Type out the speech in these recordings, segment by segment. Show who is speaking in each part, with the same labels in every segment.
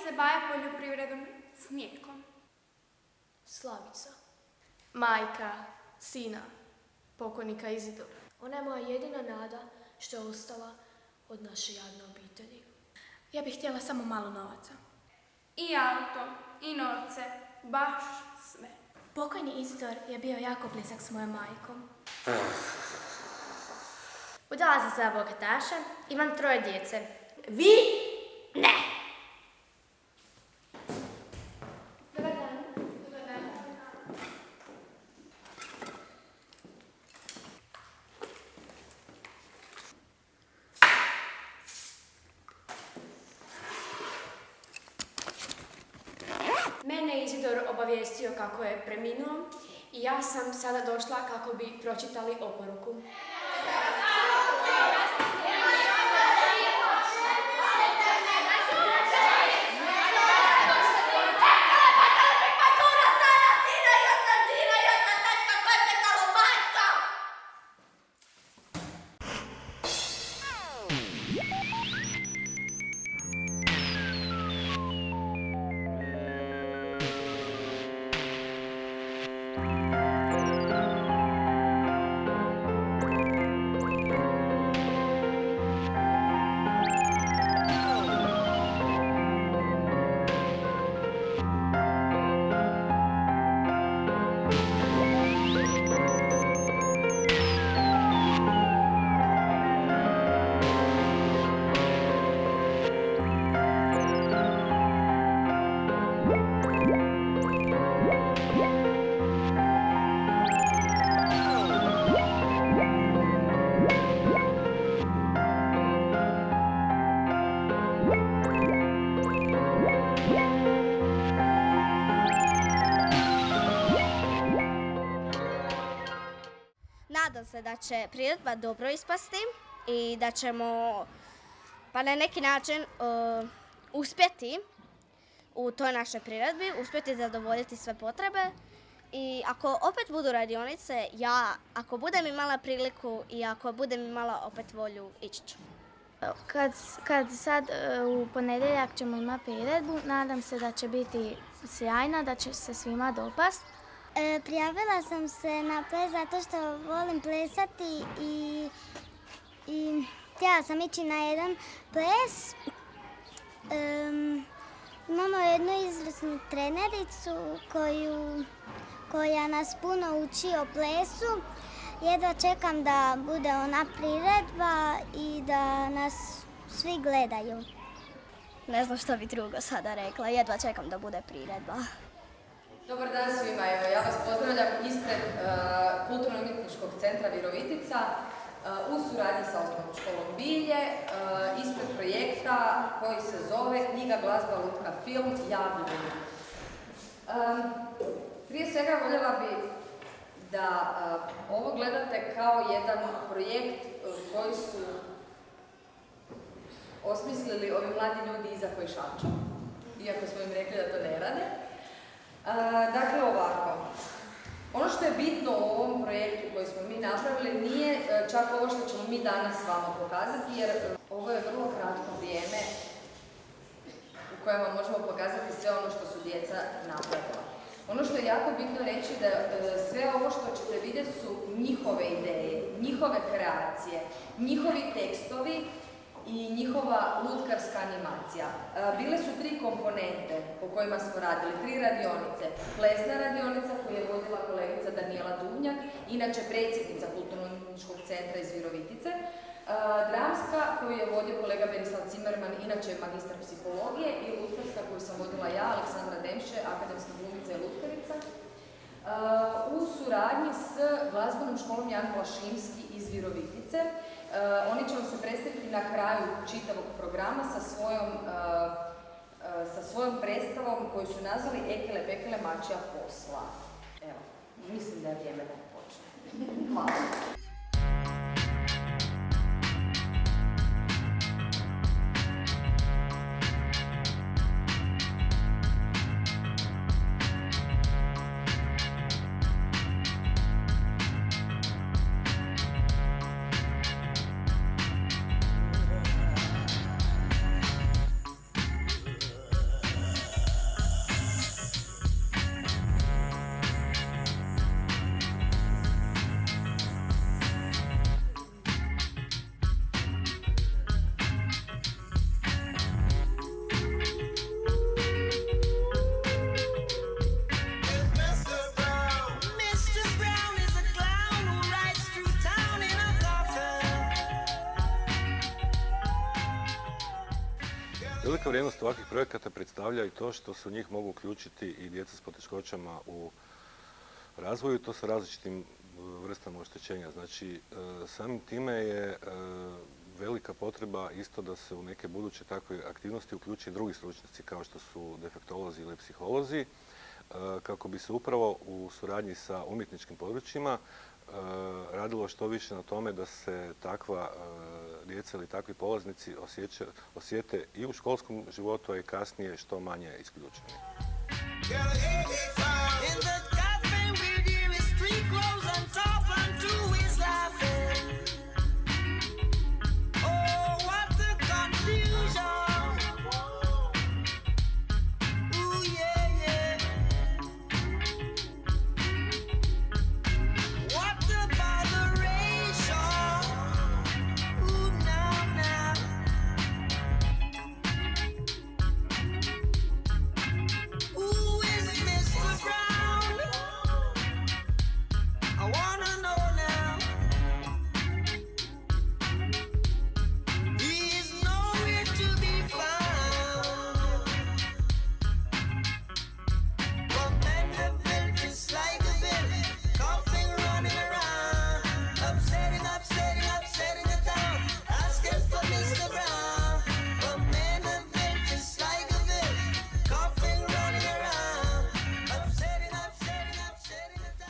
Speaker 1: se baje poljoprivredom s Nijekom?
Speaker 2: Slavica.
Speaker 3: Majka, sina, pokojnika Izidora.
Speaker 2: Ona je moja jedina nada što je ostala od naše jadne obitelji.
Speaker 3: Ja bih htjela samo malo novaca.
Speaker 1: I auto, i novce, baš sve.
Speaker 3: Pokojni Izidor je bio jako blizak s mojom majkom.
Speaker 4: Udala sam se za bogataša, imam 3 djece. Vi? Ne!
Speaker 1: Dobar dan. Dobar dan.
Speaker 2: Mene je Izidor obavijestio kako je preminuo i ja sam sada došla kako bi pročitali oporuku.
Speaker 4: Nadam se da će priredba dobro ispasti i da ćemo pa na neki način uspjeti u toj našoj priredbi, uspjeti zadovoljiti sve potrebe. I ako opet budu radionice, ako budem imala priliku i ako budem imala opet volju, ići ću.
Speaker 5: Kad sad u ponedjeljak ćemo imati priredbu, nadam se da će biti sjajna, da će se svima dopast.
Speaker 6: Prijavila sam se na ples zato što volim plesati i htjela sam ići na jedan ples. Imamo jednu izvrsnu trenericu koja nas puno uči o plesu. Jedva čekam da bude ona priredba i da nas svi gledaju.
Speaker 4: Ne znam što bi drugo sada rekla, jedva čekam da bude priredba.
Speaker 7: Dobar dan svima, evo ja vas pozdravljam ispred Kulturno-umjetničkog centra Virovitica u suradnji sa osnovnom školom Bilje, ispred projekta koji se zove Knjiga, glazba, lutka, film, javni dom. Prije svega voljela bi da ovo gledate kao jedan projekt koji su osmislili ovi mladi ljudi iza koji šaču, iako smo im rekli da to ne rade. Dakle, ovako, ono što je bitno u ovom projektu koji smo mi napravili nije čak ovo što ćemo mi danas vama pokazati, jer ovo je vrlo kratko vrijeme u kojem vam možemo pokazati sve ono što su djeca napravila. Ono što je jako bitno reći da sve ovo što ćete vidjeti su njihove ideje, njihove kreacije, njihovi tekstovi i njihova lutkarska animacija. Bile su 3 komponente po kojima smo radili, 3 radionice. Plesna radionica koju je vodila kolegica Danijela Duvnjak, inače predsjednica Kulturno-umjetničkog centra iz Virovitice. Dramska koju je vodio kolega Berislav Cimerman, inače magistar psihologije, i lutkarska koju sam vodila ja, Aleksandra Demše, akademska glumica i lutkarica. U suradnji s glazbenom školom Jan Plašinski iz Virovitice. Oni će vam se predstaviti na kraju čitavog programa sa svojom predstavom koju su nazvali Ekele pekele mačja posla. Evo, mislim da je vrijeme da počne. Hvala.
Speaker 8: Velika vrijednost ovakvih projekata predstavlja i to što se u njih mogu uključiti i djeca s poteškoćama u razvoju, to sa različitim vrstama oštećenja. Znači, samim time je velika potreba isto da se u neke buduće takve aktivnosti uključi drugi stručnjaci kao što su defektolozi ili psiholozi, kako bi se upravo u suradnji sa umjetničkim područjima radilo što više na tome da se takva djeca ili takvi polaznici osjete i u školskom životu, a i kasnije što manje isključeni.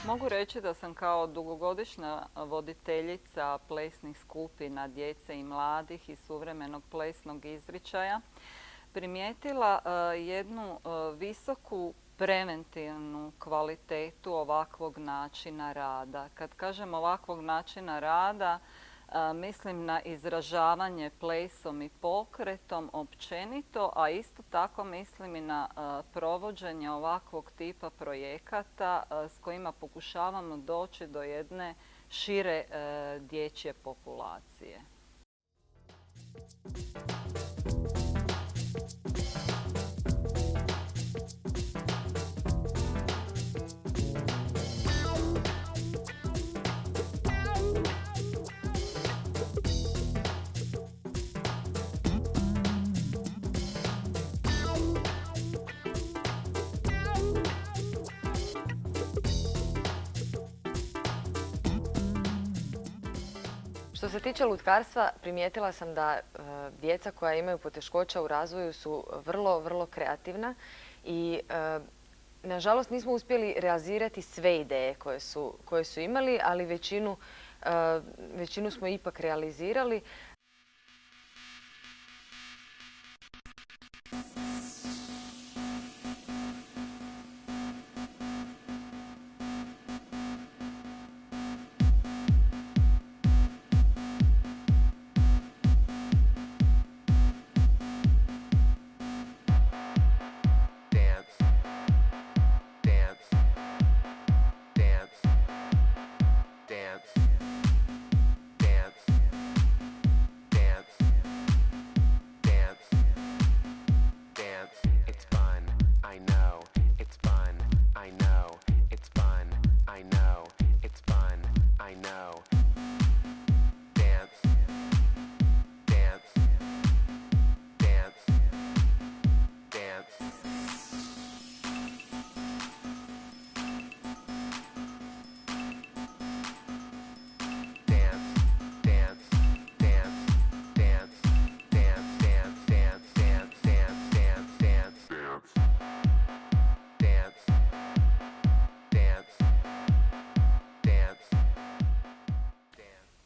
Speaker 9: Mogu reći da sam kao dugogodišnja voditeljica plesnih skupina djece i mladih i suvremenog plesnog izričaja primijetila jednu visoku preventivnu kvalitetu ovakvog načina rada. Kad kažem ovakvog načina rada, mislim na izražavanje plesom i pokretom općenito, a isto tako mislim i na provođenje ovakvog tipa projekata s kojima pokušavamo doći do jedne šire dječje populacije.
Speaker 10: Što se tiče lutkarstva, primijetila sam da djeca koja imaju poteškoća u razvoju su vrlo kreativna i nažalost nismo uspjeli realizirati sve ideje koje su imali, ali većinu smo ipak realizirali.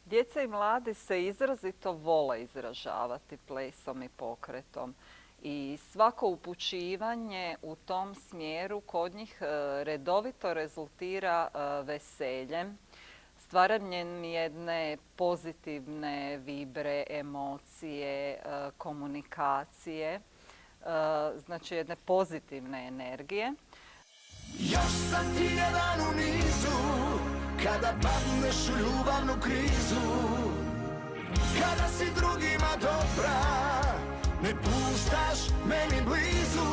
Speaker 9: Djeca i mladi se izrazito vole izražavati plesom i pokretom i svako upućivanje u tom smjeru kod njih redovito rezultira veseljem, stvaranjem jedne pozitivne vibre, emocije, komunikacije, znači jedne pozitivne energije.
Speaker 11: Još sam ti jedan u nizu, kada padneš u ljubavnu krizu, kada si drugima dobra, ne puštaš meni blizu.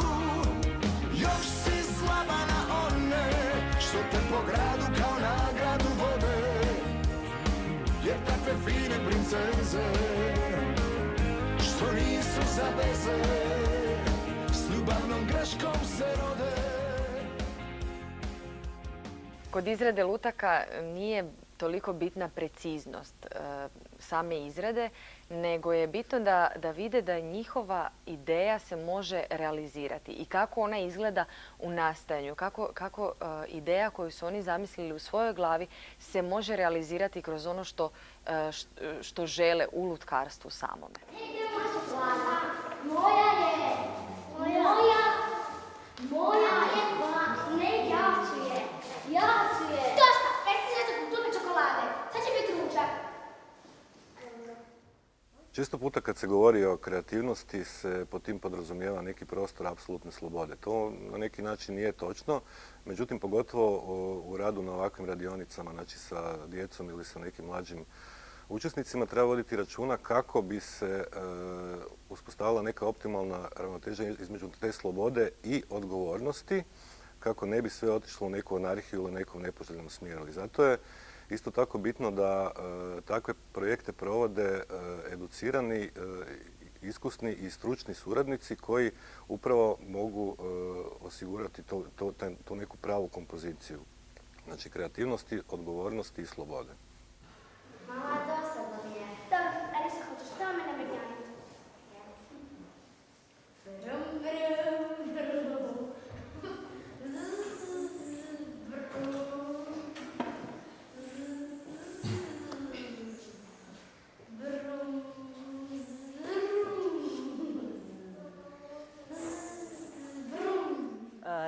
Speaker 11: Još si slaba na one što te po gradu kao nagradu vode, jer takve fine princeze što nisu za veze.
Speaker 10: Kod izrade lutaka nije toliko bitna preciznost same izrade, nego je bitno da vide da njihova ideja se može realizirati i kako ona izgleda u nastajanju, kako ideja koju su oni zamislili u svojoj glavi se može realizirati kroz ono što žele u lutkarstvu samome.
Speaker 6: Moja je ne, ja ću je.
Speaker 5: Dosta, recite se za klupe čokolade. Sad će biti ručak.
Speaker 8: Često puta kad se govori o kreativnosti se pod tim podrazumijeva neki prostor apsolutne slobode. To na neki način nije točno, međutim pogotovo u radu na ovakvim radionicama, znači sa djecom ili sa nekim mlađim učesnicima treba voditi računa kako bi se uspostavila neka optimalna ravnoteža između te slobode i odgovornosti, kako ne bi sve otišlo u neku anarhiju ili nekom nepoželjnom smjeru. I zato je isto tako bitno da takve projekte provode educirani, iskusni i stručni suradnici koji upravo mogu osigurati tu neku pravu kompoziciju. Znači kreativnosti, odgovornosti i slobode.
Speaker 6: Mama, dosadno mi je.
Speaker 5: Dobro, Arisa, hoćeš samo me nabrnjaviti?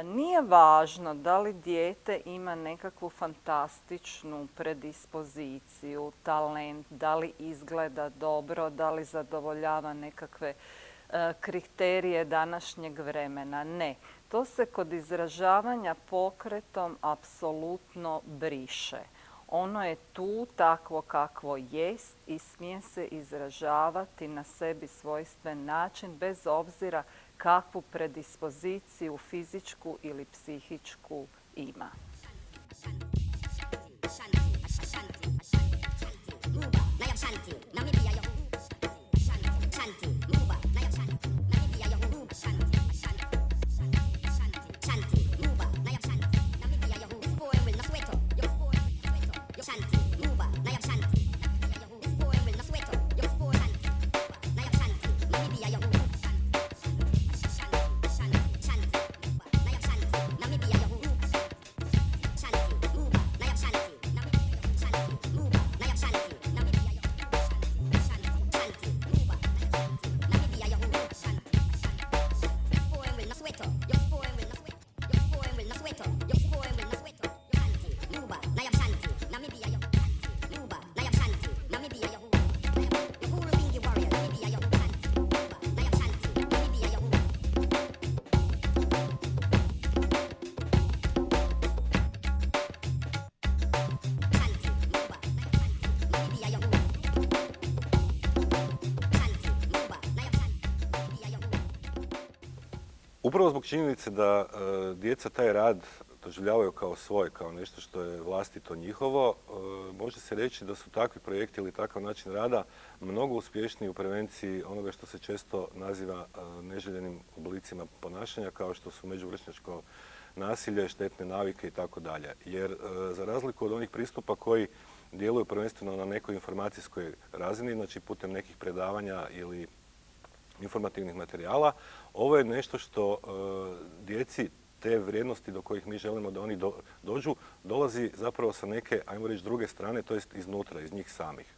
Speaker 9: Nije važno da li dijete ima nekakvu fantastičnu predispoziciju, talent, da li izgleda dobro, da li zadovoljava nekakve kriterije današnjeg vremena. Ne. To se kod izražavanja pokretom apsolutno briše. Ono je tu takvo kakvo jest i smije se izražavati na sebi svojstven način bez obzira kakvu predispoziciju fizičku ili psihičku ima.
Speaker 8: Upravo zbog činjenice da djeca taj rad doživljavaju kao svoj, kao nešto što je vlastito njihovo, može se reći da su takvi projekti ili takav način rada mnogo uspješniji u prevenciji onoga što se često naziva neželjenim oblicima ponašanja, kao što su međuvršnjačko nasilje, štetne navike itd. Jer za razliku od onih pristupa koji djeluju prvenstveno na nekoj informacijskoj razini, znači putem nekih predavanja ili informativnih materijala, ovo je nešto što djeci te vrijednosti do kojih mi želimo da oni dođu, dolazi zapravo sa neke, ajmo reći, druge strane, to jest iznutra, iz njih samih.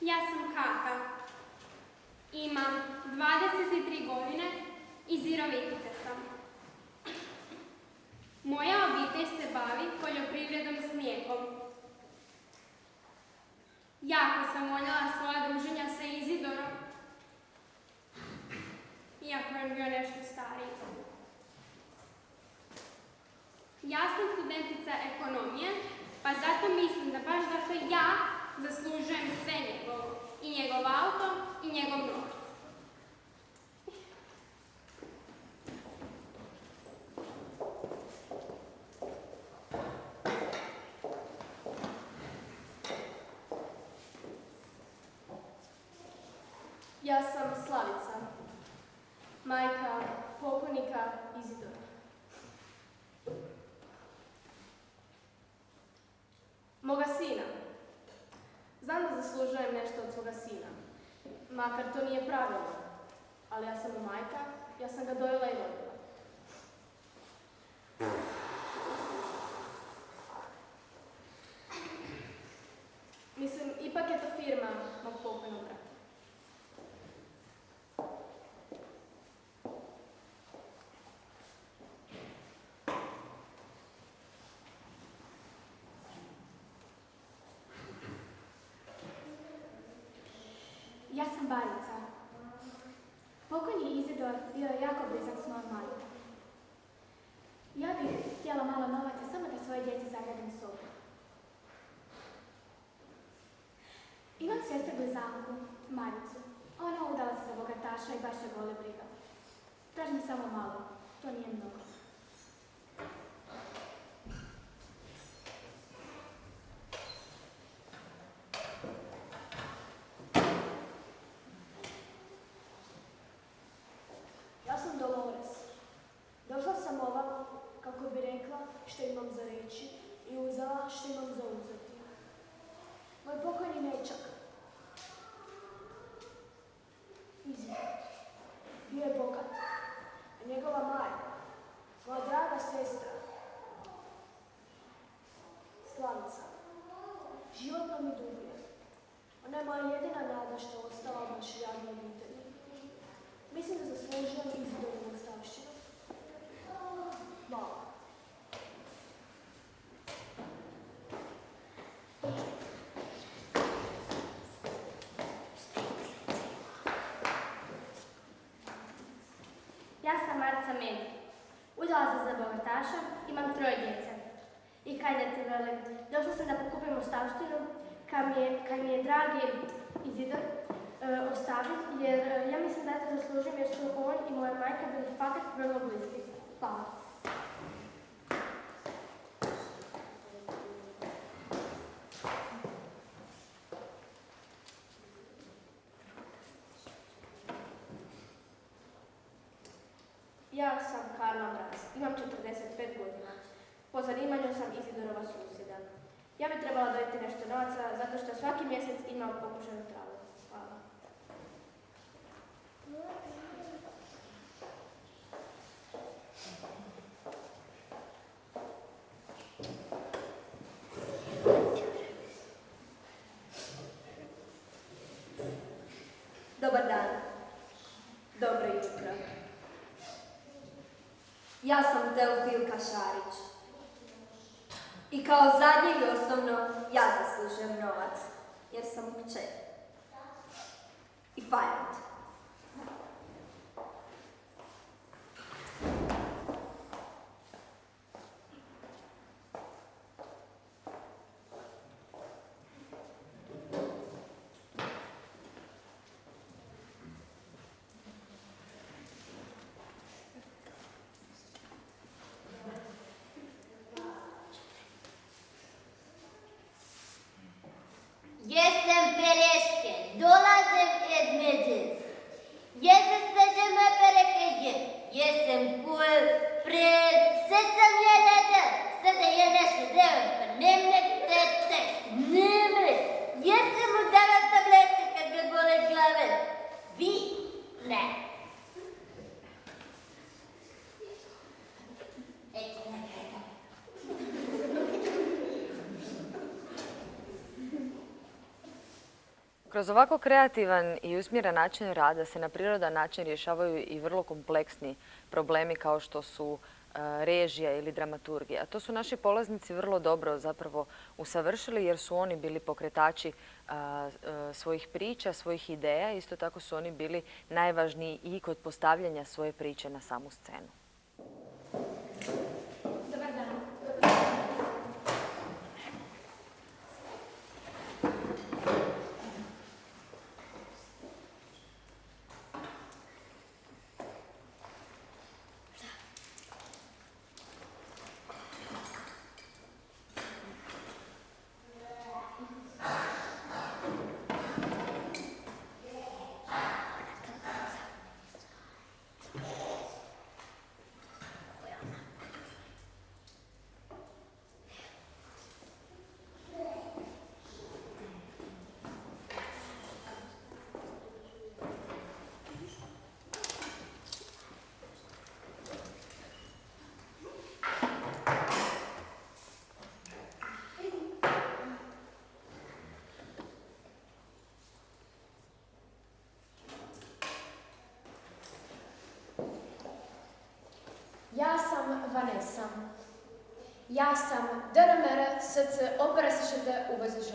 Speaker 1: Ja sam Kata. Imam 23 godine i iz Virovitice sam. Moja obitelj se bavi poljoprivredom s mlijekom. Jako sam voljela svoja druženja sa Izidorom, iako je bio nešto stariji. Ja sam studentica ekonomije, pa zato mislim da baš zato ja zaslužujem sve njegovo. I njegov auto, i njegov novac.
Speaker 3: Ja sam Slavica, majka pokojnika Izidora. Moga sina. Znam da zaslužujem nešto od svoga sina, makar to nije pravilno, ali ja sam mu majka, ja sam ga dojela i rodila. Mislim, ipak je to firma mog pokojnog brata.
Speaker 5: Ja sam Barica. Pokojni Izidor bio je jako blizak s mojom majkom. Ja bih htjela malo novaca samo da svoje djeci zaradim sobu. Imam sestru blizanku, Maricu. Ona udala se za bogataša i baš je boli briga. Tražim samo malo, to nije mnogo.
Speaker 3: Ja sam Dolores. Došla sam ovako kako bi rekla što imam za reći i uzela što imam za uzeti. Moj pokojni nečak, Izidor, bio je bogat, a njegova majka, moja draga sestra, Slavica, životno mi duguje. Ona je moja jedina nada što je ostala od naše jadne obitelji. Mislim da zaslužujem Izidorovu ostavštinu. Hvala.
Speaker 12: Ja sam Marca Medi. Udala se za bogataša, imam 3 djece. I kaj da ti velim, došla sam da pokupim ostavštinu, kaj mi je dragi Izidor ostavit, jer ja mislim da ja to zaslužim, jer su on i moja majka bili fakat vrlo bliski. Hvala.
Speaker 3: Ja sam Karla Mraz, imam 45 godina. Po zanimanju sam Izidorova susjeda. Ja bi trebala dobiti nešto novaca zato što svaki mjesec imam pokušanu travu. Hvala.
Speaker 13: Dobar dan. Dobro jutro. Ja sam Teofilka Šarić. I kao zadnje i osnovno, ja zaslužujem novac, jer sam kćer. I fajant.
Speaker 6: Jesam Pereške, dolazim iz Međinske. Jesam sveđeme pereke, jesam kul, prel, sve sam je redel, sada je nešto devan, pa nemne tete, nemre. Jesam mu dala tablete kad me bole glave. Vi ne.
Speaker 10: Kroz ovako kreativan i usmjeren način rada se na prirodan način rješavaju i vrlo kompleksni problemi kao što su režija ili dramaturgija. To su naši polaznici vrlo dobro zapravo usavršili jer su oni bili pokretači svojih priča, svojih ideja. Isto tako su oni bili najvažniji i kod postavljanja svoje priče na samu scenu.
Speaker 5: Dobar dan.
Speaker 2: Ja sam Vanessa. Ja sam DRMR SC OPRSŠT UVZŽ.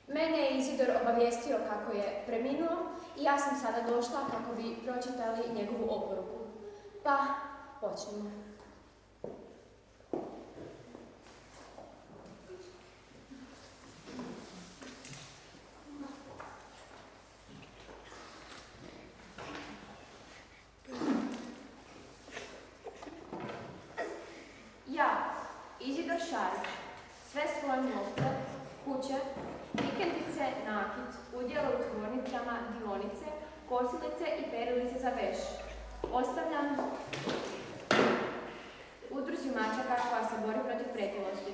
Speaker 2: Mene je Izidor obavijestio kako je preminuo i ja sam sada došla kako bi pročitali njegovu oporuku. Pa, počnemo.
Speaker 3: Ja, Izidor Šarić, sve svojim novcem, kuće, vikendice, nakit, udjele u tvornicama, dionice, kosilice i perilice za veš. Ostavljam udruzi mačaka koja se bori protiv pretilosti.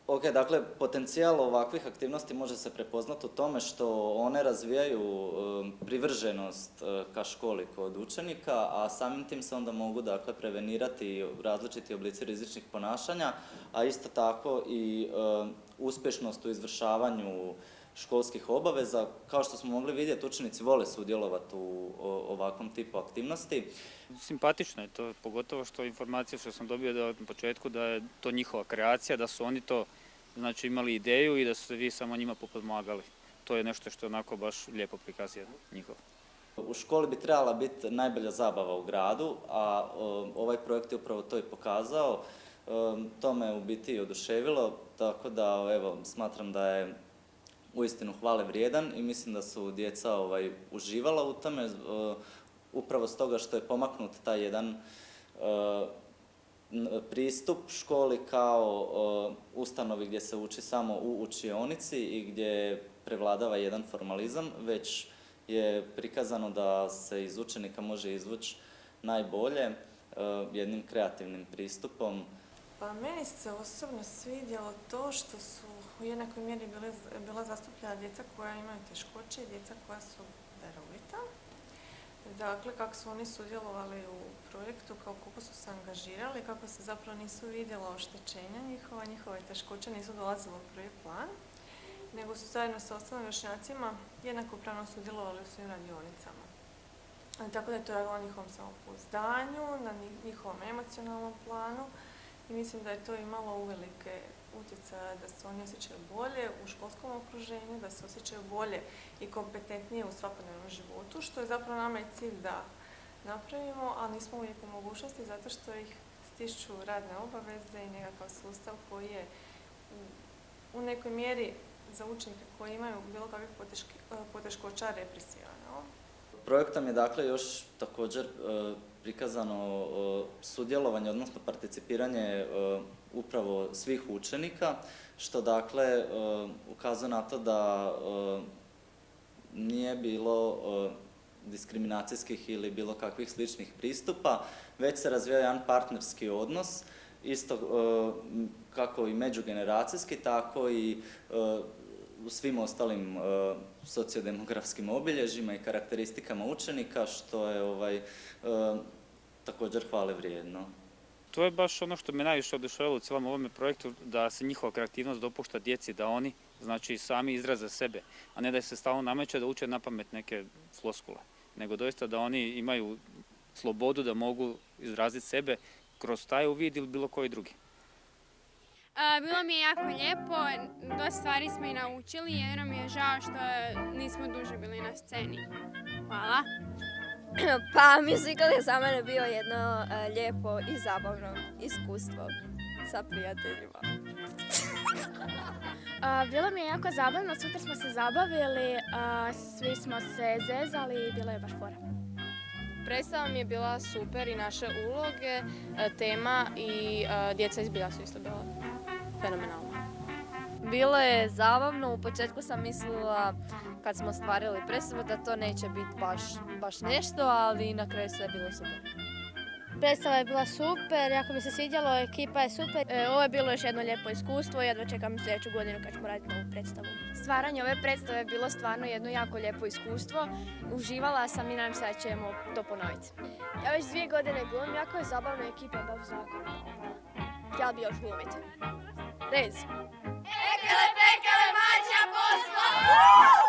Speaker 14: Ok, dakle, potencijal ovakvih aktivnosti može se prepoznati u tome što one razvijaju privrženost ka školi kod učenika, a samim tim se onda mogu, dakle, prevenirati različiti oblici rizičnih ponašanja, a isto tako i uspješnost u izvršavanju školskih obaveza. Kao što smo mogli vidjeti, učenici vole sudjelovati u ovakvom tipu aktivnosti.
Speaker 15: Simpatično je to, pogotovo što informacije što sam dobio na početku da je to njihova kreacija, da su oni to znači imali ideju i da ste vi samo njima potpomagali. To je nešto što onako baš lijepo prikazuje njihov.
Speaker 14: U školi bi trebala biti najbolja zabava u gradu, a ovaj projekt je upravo to i pokazao. To me u biti i oduševilo, tako da evo, smatram da je uistinu hvale vrijedan i mislim da su djeca uživala u tome, upravo stoga što je pomaknut taj jedan pristup školi kao ustanovi gdje se uči samo u učionici i gdje prevladava jedan formalizam, već je prikazano da se iz učenika može izvući najbolje jednim kreativnim pristupom.
Speaker 16: Pa meni se osobno svidjelo to što su u jednakoj mjeri bila zastupljena djeca koja imaju teškoće i djeca koja su darovita. Dakle, kako su oni sudjelovali u projektu, kako su se angažirali, kako se zapravo nisu vidjela oštećenja njihove teškoće nisu dolazile u prvi plan, nego su zajedno sa ostalim vršnjacima jednakopravno sudjelovali u svim radionicama. Tako da je to radilo na njihovom samopouzdanju, na njihovom emocionalnom planu i mislim da je to imalo uvelike utjecaja da se oni osjećaju bolje u školskom okruženju, da se osjećaju bolje i kompetentnije u svakodnevnom životu, što je zapravo nama i cilj da napravimo, ali nismo uvijek u mogućnosti zato što ih stišću radne obaveze i nekakav sustav koji je u nekoj mjeri za učenike koji imaju bilo kakvih poteškoća represivan.
Speaker 14: Projektom je dakle još također prikazano sudjelovanje, odnosno participiranje upravo svih učenika, što dakle ukazuje na to da nije bilo diskriminacijskih ili bilo kakvih sličnih pristupa, već se razvija jedan partnerski odnos, isto kako i međugeneracijski, tako i u svim ostalim sociodemografskim obilježjima i karakteristikama učenika, što je također hvale vrijedno.
Speaker 15: To je baš ono što me najviše oduševilo u cijelom ovome projektu, da se njihova kreativnost dopušta djeci, da oni znači sami izraze sebe, a ne da se stalno nameće da uče napamet neke floskule, nego doista da oni imaju slobodu da mogu izraziti sebe kroz taj uvid ili bilo koji drugi.
Speaker 1: Bilo mi je jako lijepo, dosta stvari smo i naučili, jer mi je žao što nismo duže bili na sceni. Hvala.
Speaker 17: Pa musical je za mene bio jedno lijepo i zabavno iskustvo sa prijateljima.
Speaker 5: Bilo mi je jako zabavno, super smo se zabavili, svi smo se zezali i bilo je baš fora.
Speaker 18: Predstava mi je bila super i naše uloge, tema i djeca izbila su isto bila fenomenalna.
Speaker 17: Bilo je zabavno, u početku sam mislila kad smo stvarili predstavu da to neće biti baš nešto, ali na kraju sve je bilo super.
Speaker 12: Predstava je bila super, jako mi se svidjelo, ekipa je super.
Speaker 3: Ovo je bilo još jedno lijepo iskustvo, jedva čekam sljedeću godinu kad ćemo raditi novu predstavu.
Speaker 18: Stvaranje ove predstave je bilo stvarno jedno jako lijepo iskustvo. Uživala sam i nadam se da ćemo to ponoviti.
Speaker 3: Ja već 2 godine glumim, jako je zabavna ekipa, baš zakon. Htjela bi još glumiti. Rez!
Speaker 11: Pekele, mačja posla!